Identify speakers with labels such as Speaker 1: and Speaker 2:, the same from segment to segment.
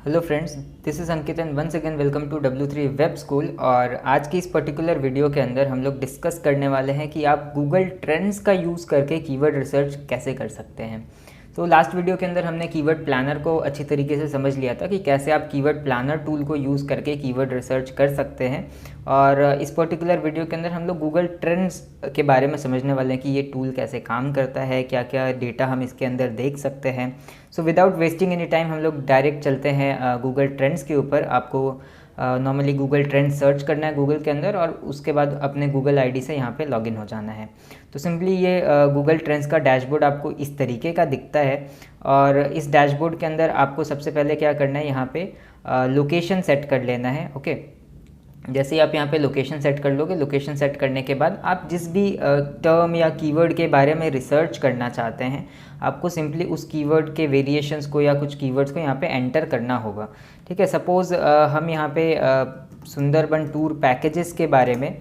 Speaker 1: Hello friends, this is Ankit and once again welcome to W3 web school. और आज की इस पर्टिकुलर वीडियो के अंदर हम लोग डिस्कस करने वाले हैं कि आप गूगल ट्रेंड्स का यूज़ करके कीवर्ड रिसर्च कैसे कर सकते हैं। तो लास्ट वीडियो के अंदर हमने कीवर्ड प्लानर को अच्छी तरीके से समझ लिया था कि कैसे आप कीवर्ड प्लानर टूल को यूज़ करके कीवर्ड रिसर्च कर सकते हैं। और इस पर्टिकुलर वीडियो के अंदर हम लोग गूगल ट्रेंड्स के बारे में समझने वाले हैं कि ये टूल कैसे काम करता है, क्या क्या डेटा हम इसके अंदर देख सकते हैं। So without wasting any time हम लोग डायरेक्ट चलते हैं गूगल ट्रेंड्स के ऊपर। आपको नॉर्मली गूगल ट्रेंड सर्च करना है गूगल के अंदर और उसके बाद अपने गूगल आईडी से यहाँ पे लॉगिन हो जाना है। तो सिंपली ये गूगल ट्रेंड्स का डैशबोर्ड आपको इस तरीके का दिखता है। और इस डैशबोर्ड के अंदर आपको सबसे पहले क्या करना है, यहाँ पे लोकेशन सेट कर लेना है। ओके, जैसे ही आप यहाँ पे लोकेशन सेट कर लोगे, लोकेशन सेट करने के बाद आप जिस भी टर्म या कीवर्ड के बारे में रिसर्च करना चाहते हैं, आपको सिंपली उस कीवर्ड के वेरिएशंस को या कुछ कीवर्ड्स को यहाँ पे एंटर करना होगा। ठीक है, सपोज़ हम यहाँ पे सुंदरबन टूर पैकेजेस के बारे में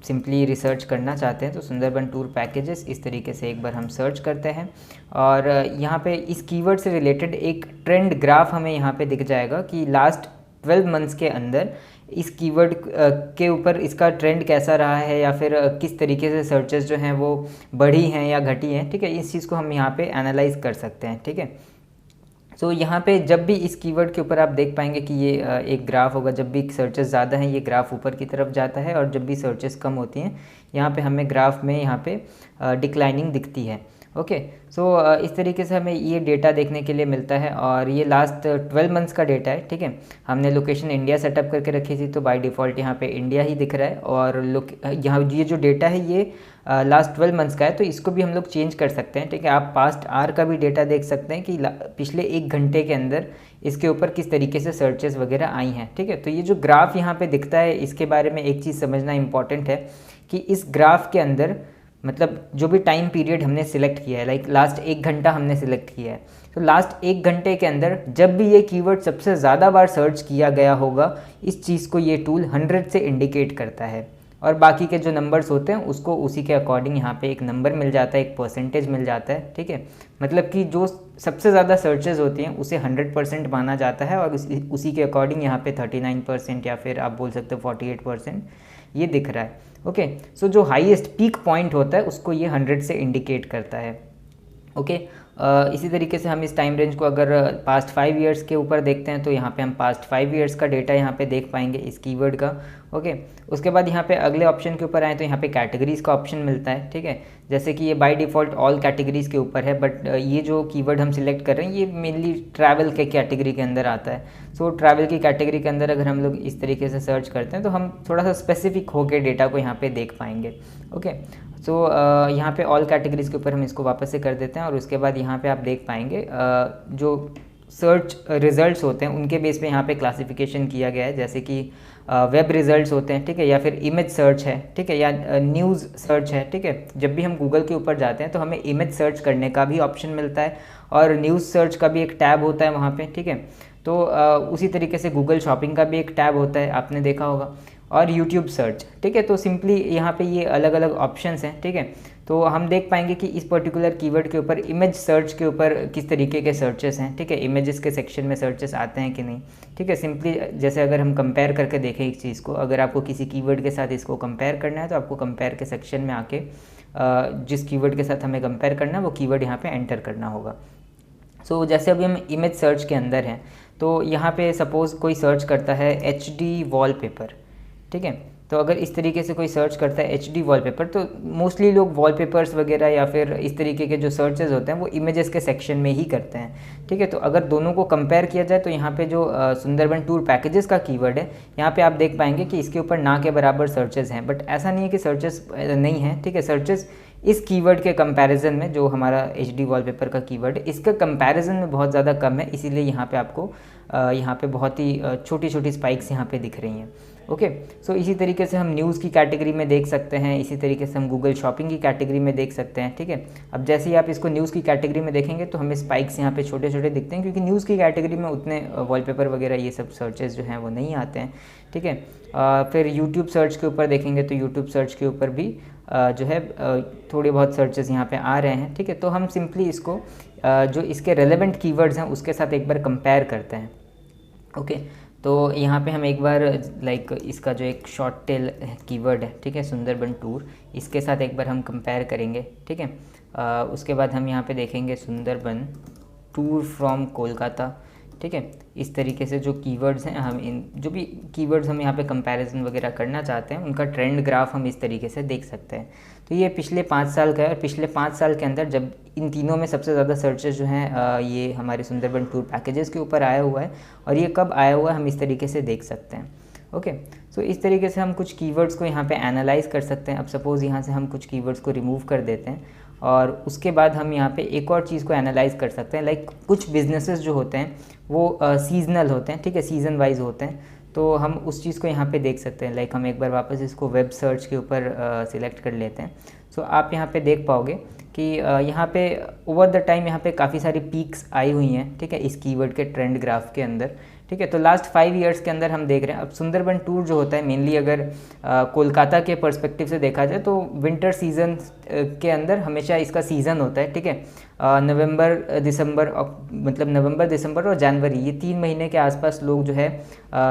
Speaker 1: सिंपली रिसर्च करना चाहते हैं। तो सुंदरबन टूर पैकेजेस इस तरीके से एक बार हम सर्च करते हैं और यहाँ पे इस कीवर्ड से रिलेटेड एक ट्रेंड ग्राफ हमें यहाँ पे दिख जाएगा कि लास्ट 12 मंथ्स के अंदर इस कीवर्ड के ऊपर इसका ट्रेंड कैसा रहा है या फिर किस तरीके से सर्चेस जो हैं वो बढ़ी हैं या घटी हैं। ठीक है, इस चीज़ को हम यहाँ पे एनालाइज कर सकते हैं। ठीक है, सो यहाँ पे जब भी इस कीवर्ड के ऊपर आप देख पाएंगे कि ये एक ग्राफ होगा। जब भी सर्चेस ज़्यादा हैं ये ग्राफ ऊपर की तरफ जाता है और जब भी सर्चेस कम होती हैं यहाँ पे हमें ग्राफ में यहाँ पे डिक्लाइनिंग दिखती है। ओके, सो इस तरीके से हमें ये डेटा देखने के लिए मिलता है और ये लास्ट 12 मंथ्स का डेटा है। ठीक है, हमने लोकेशन इंडिया सेटअप करके रखी थी तो बाय डिफ़ॉल्ट यहाँ पे इंडिया ही दिख रहा है। और यहाँ ये जो डेटा है ये लास्ट 12 मंथ्स का है, तो इसको भी हम लोग चेंज कर सकते हैं। ठीक है, आप पास्ट आर का भी डेटा देख सकते हैं कि पिछले 1 घंटे के अंदर इसके ऊपर किस तरीके से सर्चेस वगैरह आई हैं। ठीक है, तो ये जो ग्राफ यहाँ पे दिखता है इसके बारे में एक चीज़ समझना इंपॉर्टेंट है कि इस ग्राफ के अंदर मतलब जो भी टाइम पीरियड हमने सिलेक्ट किया है, लाइक लास्ट 1 घंटा हमने सिलेक्ट किया है, तो लास्ट 1 घंटे के अंदर जब भी ये कीवर्ड सबसे ज़्यादा बार सर्च किया गया होगा, इस चीज़ को ये टूल 100 से इंडिकेट करता है। और बाकी के जो नंबर्स होते हैं उसको उसी के अकॉर्डिंग यहाँ पे एक नंबर मिल जाता है, एक परसेंटेज मिल जाता है। ठीक है, मतलब कि जो सबसे ज़्यादा सर्चेज होती हैं उसे 100% माना जाता है और उसी के अकॉर्डिंग यहाँ पे 39% या फिर आप बोल सकते हो 48% ये दिख रहा है। ओके, सो जो हाईएस्ट पीक पॉइंट होता है उसको ये 100 से इंडिकेट करता है। ओके, इसी तरीके से हम इस टाइम रेंज को अगर पास्ट 5 ईयर्स के ऊपर देखते हैं तो यहाँ पे हम पास्ट 5 ईयर्स का डेटा यहाँ पे देख पाएंगे इस कीवर्ड का। ओके, उसके बाद यहाँ पे अगले ऑप्शन के ऊपर आए तो यहाँ पे कैटेगरीज़ का ऑप्शन मिलता है। ठीक है, जैसे कि ये बाय डिफ़ॉल्ट ऑल कैटेगरीज़ के ऊपर है, बट ये जो कीवर्ड हम सिलेक्ट कर रहे हैं ये मेनली ट्रैवल के कैटेगरी के अंदर आता है। सो ट्रैवल की कैटेगरी के अंदर अगर हम लोग इस तरीके से सर्च करते हैं तो हम थोड़ा सा स्पेसिफिक होकर डेटा को यहाँ पे देख पाएंगे। ओके, सो यहाँ पे ऑल कैटेगरीज़ के ऊपर हम इसको वापस से कर देते हैं और उसके बाद यहाँ पे आप देख पाएंगे जो सर्च रिजल्ट्स होते हैं उनके बेस पे यहाँ पे क्लासिफिकेशन किया गया है, जैसे कि वेब रिजल्ट्स होते हैं। ठीक है, या फिर इमेज सर्च है। ठीक है, या न्यूज़ सर्च है। ठीक है, जब भी हम गूगल के ऊपर जाते हैं तो हमें इमेज सर्च करने का भी ऑप्शन मिलता है और न्यूज़ सर्च का भी एक टैब होता है वहाँ पे। ठीक है, तो उसी तरीके से गूगल शॉपिंग का भी एक टैब होता है, आपने देखा होगा, और यूट्यूब सर्च। ठीक है, तो सिंपली यहाँ पे ये अलग अलग ऑप्शंस हैं। ठीक है, तो हम देख पाएंगे कि इस पर्टिकुलर कीवर्ड के ऊपर इमेज सर्च के ऊपर किस तरीके के सर्चेस हैं। ठीक है, इमेजेस के सेक्शन में सर्चेस आते हैं कि नहीं। ठीक है, सिंपली जैसे अगर हम कंपेयर करके देखें एक चीज़ को, अगर आपको किसी कीवर्ड के साथ इसको कंपेयर करना है तो आपको कंपेयर के सेक्शन में आके जिस कीवर्ड के साथ हमें कंपेयर करना है वो कीवर्ड यहाँ पे एंटर करना होगा। सो जैसे अभी हम इमेज सर्च के अंदर हैं तो यहाँ पे सपोज़ कोई सर्च करता है HD वॉलपेपर। ठीक है, तो अगर इस तरीके से कोई सर्च करता है HD वॉलपेपर, तो मोस्टली लोग वॉलपेपर्स वगैरह या फिर इस तरीके के जो सर्चेस होते हैं वो इमेजेस के सेक्शन में ही करते हैं। ठीक है, तो अगर दोनों को कंपेयर किया जाए तो यहाँ पे जो सुंदरबन टूर पैकेजेस का कीवर्ड है यहाँ पे आप देख पाएंगे कि इसके ऊपर ना के बराबर सर्चेस हैं, बट ऐसा नहीं है कि सर्चेस नहीं हैं। ठीक है, सर्चेस इस कीवर्ड के कंपैरिजन में जो हमारा HD वॉलपेपर का कीवर्ड है इसका कंपैरिजन में बहुत ज़्यादा कम है, इसीलिए यहाँ पे आपको यहाँ पे बहुत ही छोटी छोटी स्पाइक्स यहाँ पे दिख रही हैं। ओके, सो इसी तरीके से हम न्यूज़ की कैटेगरी में देख सकते हैं, इसी तरीके से हम गूगल शॉपिंग की कैटेगरी में देख सकते हैं। ठीक है, अब जैसे ही आप इसको न्यूज़ की कैटेगरी में देखेंगे तो हमें स्पाइक्स यहाँ पे छोटे छोटे दिखते हैं, क्योंकि न्यूज़ की कैटेगरी में उतने वॉलपेपर वगैरह ये सब सर्चेस जो हैं वो नहीं आते हैं। ठीक है, फिर यूट्यूब सर्च के ऊपर देखेंगे तो यूट्यूब सर्च के ऊपर भी जो है थोड़े बहुत सर्चेस यहाँ पे आ रहे हैं। ठीक है, तो हम सिंपली इसको जो इसके रेलेवेंट कीवर्ड्स हैं उसके साथ एक बार कंपेयर करते हैं। ओके, तो यहाँ पे हम एक बार लाइक इसका जो एक शॉर्ट टेल कीवर्ड है, ठीक है, सुंदरबन टूर, इसके साथ एक बार हम कंपेयर करेंगे, ठीक है। उसके बाद हम यहाँ पे देखेंगे सुंदरबन टूर फ्रॉम कोलकाता, ठीक है। इस तरीके से जो कीवर्ड्स हैं, हम इन जो भी कीवर्ड्स हम यहाँ पे कंपैरिजन वगैरह करना चाहते हैं, उनका ट्रेंड ग्राफ हम इस तरीके से देख सकते हैं। तो ये पिछले 5 साल का है, और पिछले 5 साल के अंदर जब इन तीनों में सबसे ज़्यादा सर्चेज जो हैं ये हमारे सुंदरबन टूर पैकेजेस के ऊपर आया हुआ है, और ये कब आया हुआ है हम इस तरीके से देख सकते हैं। ओके, सो इस तरीके से हम कुछ कीवर्ड्स को यहाँ पे एनालाइज कर सकते हैं। अब सपोज़ यहाँ से हम कुछ कीवर्ड्स को रिमूव कर देते हैं, और उसके बाद हम यहाँ पे एक और चीज़ को एनालाइज कर सकते हैं। लाइक कुछ बिजनेसेस जो होते हैं वो सीजनल होते हैं, ठीक है, सीज़न वाइज होते हैं, तो हम उस चीज़ को यहाँ पे देख सकते हैं। लाइक हम एक बार वापस इसको वेब सर्च के ऊपर सिलेक्ट कर लेते हैं। सो आप यहाँ पे देख पाओगे कि यहाँ पे ओवर द टाइम यहाँ पे काफ़ी सारी पीक्स आई हुई हैं, ठीक है, इस कीवर्ड के ट्रेंड ग्राफ के अंदर, ठीक है। तो लास्ट 5 ईयर्स के अंदर हम देख रहे हैं। अब सुंदरबन टूर जो होता है मेनली अगर कोलकाता के पर्सपेक्टिव से देखा जाए तो विंटर सीजन के अंदर हमेशा इसका सीज़न होता है, ठीक है। नवंबर दिसंबर, मतलब नवंबर दिसंबर और जनवरी, ये 3 महीने के आसपास लोग जो है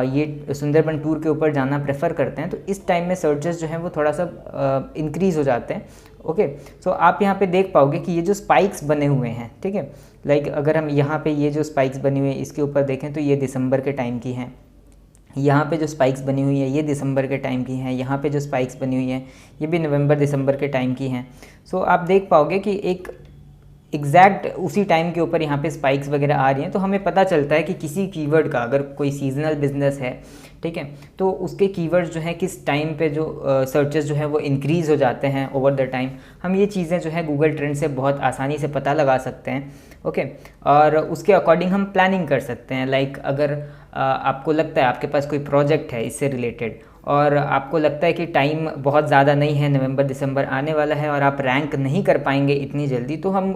Speaker 1: ये सुंदरबन टूर के ऊपर जाना प्रेफर करते हैं। तो इस टाइम में सर्चेस जो हैं वो थोड़ा सा इंक्रीज़ हो जाते हैं। ओके, सो आप यहाँ पे देख पाओगे कि ये जो स्पाइक्स बने हुए हैं, ठीक है, लाइक अगर हम यहाँ पे ये जो स्पाइक्स बनी हुई है इसके ऊपर देखें तो ये दिसंबर के टाइम की हैं। यहाँ पे जो स्पाइक्स बनी हुई है ये दिसंबर के टाइम की हैं। यहाँ पे जो स्पाइक्स बनी हुई हैं ये भी नवंबर दिसंबर के टाइम की हैं। सो आप देख पाओगे कि एक एग्जैक्ट उसी टाइम के ऊपर यहाँ पे स्पाइक्स वगैरह आ रही हैं। तो हमें पता चलता है कि किसी कीवर्ड का, अगर कोई सीजनल बिजनेस है, ठीक है, तो उसके कीवर्ड्स जो हैं किस टाइम पे जो सर्चेस जो है वो इंक्रीज़ हो जाते हैं ओवर द टाइम। हम ये चीज़ें जो है गूगल ट्रेंड से बहुत आसानी से पता लगा सकते हैं। ओके, और उसके अकॉर्डिंग हम प्लानिंग कर सकते हैं। लाइक अगर आपको लगता है आपके पास कोई प्रोजेक्ट है इससे रिलेटेड, और आपको लगता है कि टाइम बहुत ज़्यादा नहीं है, नवंबर दिसंबर आने वाला है और आप रैंक नहीं कर पाएंगे इतनी जल्दी, तो हम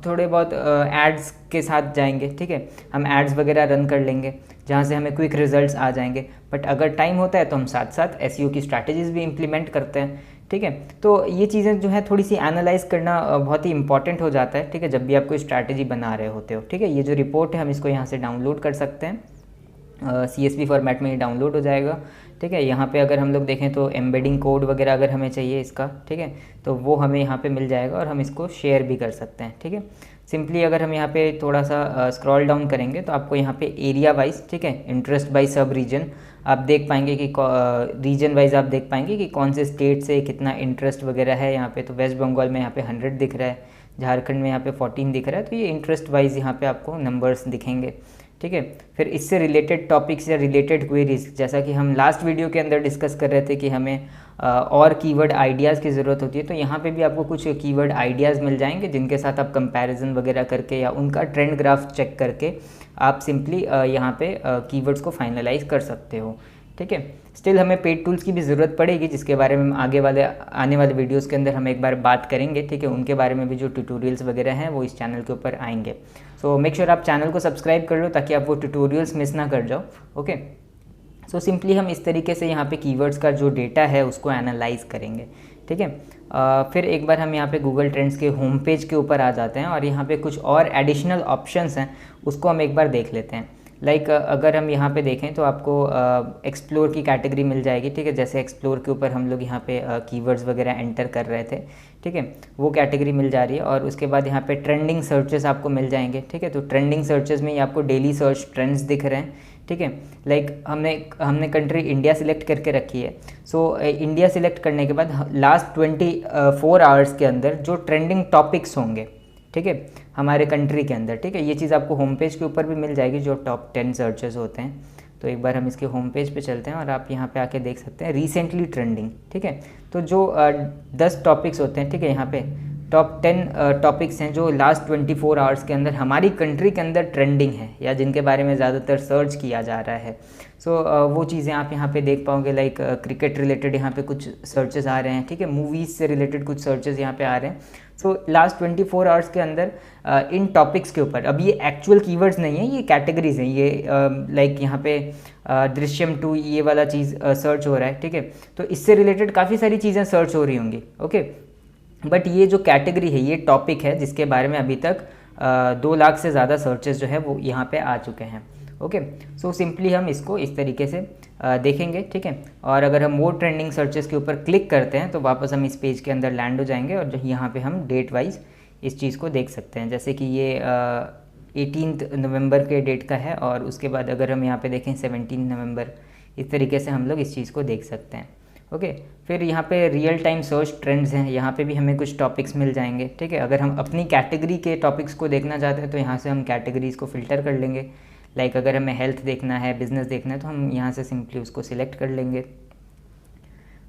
Speaker 1: थोड़े बहुत एड्स के साथ जाएंगे, ठीक है, हम एड्स वगैरह रन कर लेंगे जहाँ से हमें क्विक रिजल्ट्स आ जाएंगे। बट अगर टाइम होता है तो हम साथ साथ एसईओ की स्ट्रैटेजीज़ भी इम्प्लीमेंट करते हैं, ठीक है। तो ये चीज़ें जो है थोड़ी सी एनालाइज करना बहुत ही इंपॉर्टेंट हो जाता है, ठीक है, जब भी आप कोई स्ट्रैटेजी बना रहे होते हो, ठीक है। ये जो रिपोर्ट है हम इसको यहाँ से डाउनलोड कर सकते हैं, CSV फॉर्मेट में ये डाउनलोड हो जाएगा, ठीक है। यहाँ पे अगर हम लोग देखें तो एम्बेडिंग कोड वगैरह अगर हमें चाहिए इसका, ठीक है, तो वो हमें यहाँ पे मिल जाएगा और हम इसको शेयर भी कर सकते हैं, ठीक है। सिंपली अगर हम यहाँ पे थोड़ा सा स्क्रॉल डाउन करेंगे तो आपको यहाँ पे एरिया वाइज, ठीक है, इंटरेस्ट बाय सब रीजन आप देख पाएंगे कि रीजन वाइज आप देख पाएंगे कि कौन से स्टेट से कितना इंटरेस्ट वगैरह है यहाँ पे। तो वेस्ट बंगाल में यहाँ पे 100 दिख रहा है, झारखंड में यहाँ पे 14 दिख रहा है। तो ये इंटरेस्ट वाइज यहाँ पे आपको नंबर्स दिखेंगे, ठीक है। फिर इससे रिलेटेड टॉपिक्स या रिलेटेड क्वेरीज, जैसा कि हम लास्ट वीडियो के अंदर डिस्कस कर रहे थे कि हमें और कीवर्ड आइडियाज़ की ज़रूरत होती है, तो यहाँ पे भी आपको कुछ कीवर्ड आइडियाज़ मिल जाएंगे जिनके साथ आप कंपैरिजन वगैरह करके या उनका ट्रेंड ग्राफ चेक करके आप सिंपली यहाँ पे कीवर्ड्स को फाइनलाइज कर सकते हो, ठीक है। स्टिल हमें पेड टूल्स की भी ज़रूरत पड़ेगी, जिसके बारे में हम आने वाले वीडियोस के अंदर हम एक बार बात करेंगे, ठीक है। उनके बारे में भी जो ट्यूटोरियल्स वगैरह हैं वो इस चैनल के ऊपर आएंगे। सो मेक श्योर आप चैनल को सब्सक्राइब कर लो ताकि आप वो ट्यूटोरियल्स मिस ना कर जाओ, ओके। सो सिंपली हम इस तरीके से यहाँ पे कीवर्ड्स का जो डेटा है उसको एनालाइज करेंगे, ठीक है। फिर एक बार हम यहाँ पे गूगल ट्रेंड्स के होम पेज के ऊपर आ जाते हैं और यहाँ पे कुछ और एडिशनल ऑप्शंस हैं, उसको हम एक बार देख लेते हैं। लाइक अगर हम यहाँ पे देखें तो आपको एक्सप्लोर की कैटेगरी मिल जाएगी, ठीक है। जैसे एक्सप्लोर के ऊपर हम लोग यहाँ पे कीवर्ड्स वगैरह एंटर कर रहे थे, ठीक है, वो कैटेगरी मिल जा रही है। और उसके बाद यहाँ पे ट्रेंडिंग सर्चेस आपको मिल जाएंगे, ठीक है। तो ट्रेंडिंग सर्चेस में ये आपको डेली सर्च ट्रेंड्स दिख रहे हैं, ठीक है। लाइक हमने कंट्री इंडिया सिलेक्ट करके रखी है। सो इंडिया सिलेक्ट करने के बाद लास्ट 24 आवर्स के अंदर जो ट्रेंडिंग टॉपिक्स होंगे, ठीक है, हमारे कंट्री के अंदर, ठीक है, ये चीज़ आपको होम पेज के ऊपर भी मिल जाएगी, जो टॉप 10 सर्चेस होते हैं। तो एक बार हम इसके होम पेज पे चलते हैं और आप यहाँ पे आके देख सकते हैं रिसेंटली ट्रेंडिंग, ठीक है। तो जो 10 टॉपिक्स होते हैं, ठीक है, यहाँ पे टॉप 10 टॉपिक्स हैं जो लास्ट 24 आवर्स के अंदर हमारी कंट्री के अंदर ट्रेंडिंग है या जिनके बारे में ज़्यादातर सर्च किया जा रहा है। सो वो चीज़ें आप यहाँ पे देख पाओगे। लाइक क्रिकेट रिलेटेड यहाँ पे कुछ सर्चेस आ रहे हैं, ठीक है, मूवीज़ से रिलेटेड कुछ सर्चेस यहाँ पे आ रहे हैं। सो लास्ट 24 आवर्स के अंदर इन टॉपिक्स के ऊपर, अब ये एक्चुअल कीवर्ड्स नहीं है, ये कैटेगरीज हैं। ये लाइक यहाँ पे दृश्यम 2 ये वाला चीज़ सर्च हो रहा है, ठीक है। तो इससे रिलेटेड काफ़ी सारी चीज़ें सर्च हो रही होंगी, ओके। बट ये जो कैटेगरी है, ये टॉपिक है जिसके बारे में अभी तक 2 लाख से ज़्यादा सर्चेस जो है वो यहाँ पे आ चुके हैं, ओके, सो सिंपली हम इसको इस तरीके से देखेंगे, ठीक है। और अगर हम मोर ट्रेंडिंग सर्चेस के ऊपर क्लिक करते हैं तो वापस हम इस पेज के अंदर लैंड हो जाएंगे और यहाँ पे हम डेट वाइज इस चीज़ को देख सकते हैं। जैसे कि ये 18 नवंबर के डेट का है और उसके बाद अगर हम यहाँ पे देखें 17 नवंबर, इस तरीके से हम लोग इस चीज़ को देख सकते हैं। ओके, फिर यहाँ पे रियल टाइम सर्च ट्रेंड्स हैं, यहाँ पे भी हमें कुछ टॉपिक्स मिल जाएंगे, ठीक है। अगर हम अपनी कैटेगरी के टॉपिक्स को देखना चाहते हैं तो यहाँ से हम कैटेगरीज़ को फ़िल्टर कर लेंगे। लाइक अगर हमें हेल्थ देखना है, बिज़नेस देखना है, तो हम यहाँ से सिंपली उसको सिलेक्ट कर लेंगे।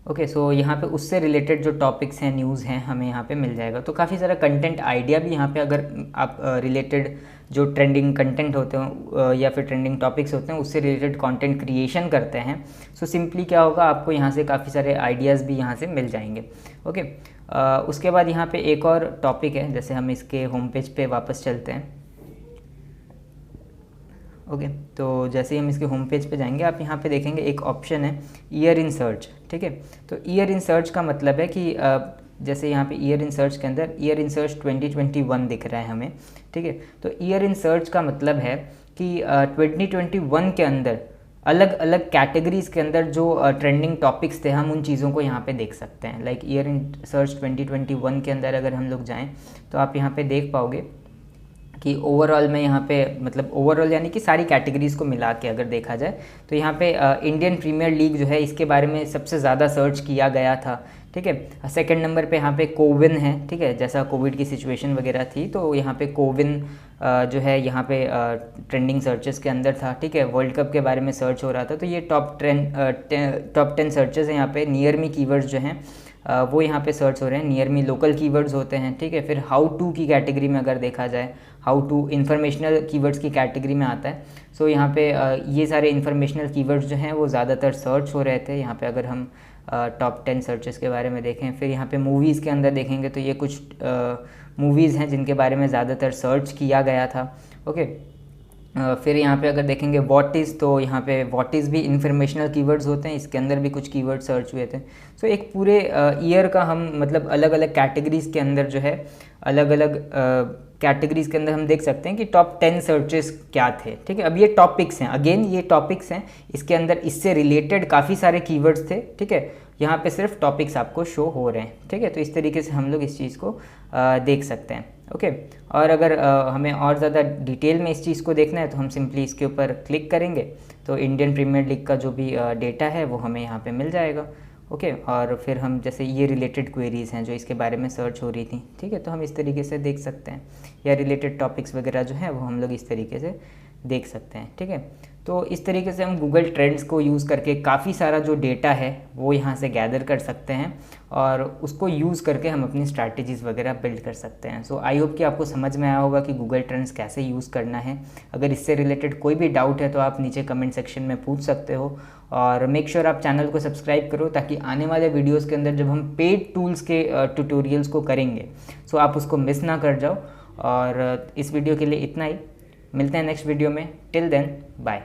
Speaker 1: ओके, सो यहाँ पे उससे रिलेटेड जो टॉपिक्स हैं, न्यूज़ हैं, हमें यहाँ पे मिल जाएगा। तो काफ़ी सारा कंटेंट आइडिया भी यहाँ पे अगर आप रिलेटेड जो ट्रेंडिंग कंटेंट होते हैं या फिर ट्रेंडिंग टॉपिक्स होते हैं उससे रिलेटेड कंटेंट क्रिएशन करते हैं, सो सिंपली क्या होगा, आपको यहाँ से काफ़ी सारे आइडियाज़ भी यहाँ से मिल जाएंगे। ओके, उसके बाद यहाँ पे एक और टॉपिक है, जैसे हम इसके होम पेज पे वापस चलते हैं। ओके, तो जैसे ही हम इसके होम पेज पे जाएंगे, आप यहाँ पे देखेंगे एक ऑप्शन है ईयर इन सर्च, ठीक है। तो ईयर इन सर्च का मतलब है कि जैसे यहाँ पे ईयर इन सर्च के अंदर ईयर इन सर्च 2021 दिख रहा है हमें, ठीक है। तो ईयर इन सर्च का मतलब है कि 2021 के अंदर अलग अलग कैटेगरीज़ के अंदर जो ट्रेंडिंग टॉपिक्स थे, हम उन चीज़ों को यहाँ पे देख सकते हैं। लाइक ईयर इन सर्च 2021 के अंदर अगर हम लोग जाएँ तो आप यहाँ पे देख पाओगे कि ओवरऑल में यहाँ पे, मतलब ओवरऑल यानी कि सारी कैटेगरीज़ को मिला के अगर देखा जाए तो यहाँ पे इंडियन प्रीमियर लीग जो है इसके बारे में सबसे ज़्यादा सर्च किया गया था, ठीक है। सेकंड नंबर पे यहाँ पे कोविन है, ठीक है। जैसा कोविड की सिचुएशन वगैरह थी तो यहाँ पे कोविन जो है यहाँ पे ट्रेंडिंग सर्चेस के अंदर था, ठीक है। वर्ल्ड कप के बारे में सर्च हो रहा था तो ये टॉप 10 सर्चेस हैं यहाँ पे। नियर मी कीवर्ड्स जो हैं वो यहाँ पे सर्च हो रहे हैं, नियर मी लोकल कीवर्ड्स होते हैं, ठीक है। फिर हाउ टू की कैटेगरी में अगर देखा जाए, हाउ टू इन्फॉर्मेशनल कीवर्ड्स की कैटेगरी में आता है। सो यहाँ पे ये सारे इन्फॉर्मेशनल कीवर्ड्स जो हैं वो ज़्यादातर सर्च हो रहे थे यहाँ पे। अगर हम टॉप 10 सर्चेस के बारे में देखें, फिर यहाँ पे मूवीज़ के अंदर देखेंगे तो ये कुछ मूवीज़ हैं जिनके बारे में ज़्यादातर सर्च किया गया था। ओके, फिर यहाँ पे अगर देखेंगे व्हाट इज़, तो यहाँ पे व्हाट इज़ भी इन्फॉर्मेशनल कीवर्ड्स होते हैं, इसके अंदर भी कुछ कीवर्ड सर्च हुए थे। सो एक पूरे ईयर का हम मतलब अलग अलग कैटेगरीज़ के अंदर जो है, अलग अलग कैटेगरीज़ के अंदर हम देख सकते हैं कि टॉप 10 सर्चेस क्या थे, ठीक है। अब ये टॉपिक्स हैं, अगेन ये टॉपिक्स हैं, इसके अंदर इससे रिलेटेड काफ़ी सारे कीवर्ड्स थे, ठीक है। यहाँ पे सिर्फ टॉपिक्स आपको शो हो रहे हैं, ठीक है। तो इस तरीके से हम लोग इस चीज़ को देख सकते हैं। ओके, और अगर हमें और ज़्यादा डिटेल में इस चीज़ को देखना है तो हम सिंपली इसके ऊपर क्लिक करेंगे तो इंडियन प्रीमियर लीग का जो भी डेटा है वो हमें यहाँ पे मिल जाएगा। ओके, और फिर हम जैसे ये रिलेटेड क्वेरीज़ हैं जो इसके बारे में सर्च हो रही थी, ठीक है, तो हम इस तरीके से देख सकते हैं, या रिलेटेड टॉपिक्स वगैरह जो हैं वो हम लोग इस तरीके से देख सकते हैं, ठीक है। तो इस तरीके से हम गूगल ट्रेंड्स को यूज़ करके काफ़ी सारा जो डेटा है वो यहाँ से गैदर कर सकते हैं और उसको यूज़ करके हम अपनी स्ट्रैटेजीज़ वगैरह बिल्ड कर सकते हैं। सो आई होप कि आपको समझ में आया होगा कि गूगल ट्रेंड्स कैसे यूज़ करना है। अगर इससे रिलेटेड कोई भी डाउट है तो आप नीचे कमेंट सेक्शन में पूछ सकते हो, और मेक श्योर आप चैनल को सब्सक्राइब करो ताकि आने वाले वीडियोज़ के अंदर जब हम पेड टूल्स के ट्यूटोरियल्स को करेंगे सो आप उसको मिस ना कर जाओ। और इस वीडियो के लिए इतना ही, मिलते हैं नेक्स्ट वीडियो में। Till then bye.